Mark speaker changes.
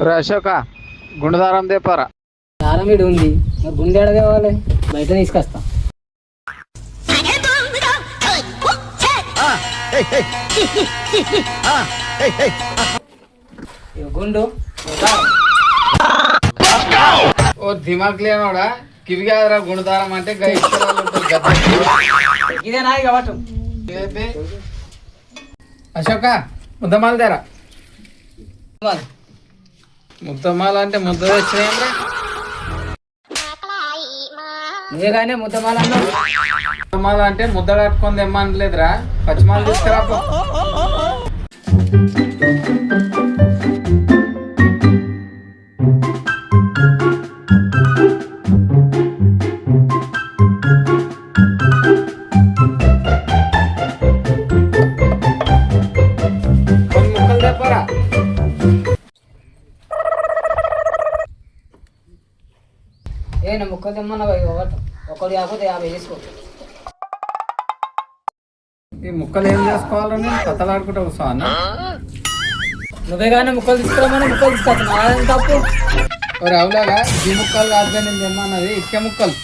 Speaker 1: అశోక గుండెదారం తెప్పారా.
Speaker 2: దారం వీడు ఉంది, మరి గుండె ఎడ తేవాలి? బయట తీసుకొస్తా. ఇగో గుండు, ఇగో దారం.
Speaker 1: ఓ దిమాగ్ లేనోడా, కివి కాదురా గుండెదారం అంటే
Speaker 2: ఇదేనా ఇక పట్టు.
Speaker 1: అశోక ముద్దమాల తెరా. ముద్దమాల అంటే ముద్ద తెచ్చినాయంటే
Speaker 2: నువ్వే కానీ ముద్దమాల అన్నావు.
Speaker 1: ముద్దమాల అంటే ముద్ద కట్టుకొని తెమ్మనలేదురా, పచ్చిమాల తీసుకురా.
Speaker 2: ఏ నా ముక్కలు తెమ్మన్నా ఒకటి కాకపోతే 50 చేసుకో.
Speaker 1: ఈ ముక్కలు ఏం చేసుకోవాలని కథలాడుకుంటూ వస్తాను.
Speaker 2: నువ్వే కానీ ముక్కలు తీసుకురామని ముక్కలు తీసుకొచ్చిన తప్పు.
Speaker 1: అవులాగా ఈ ముక్కలు కాదు నేను తెమ్మన్నది ఇటుక ముక్కలు.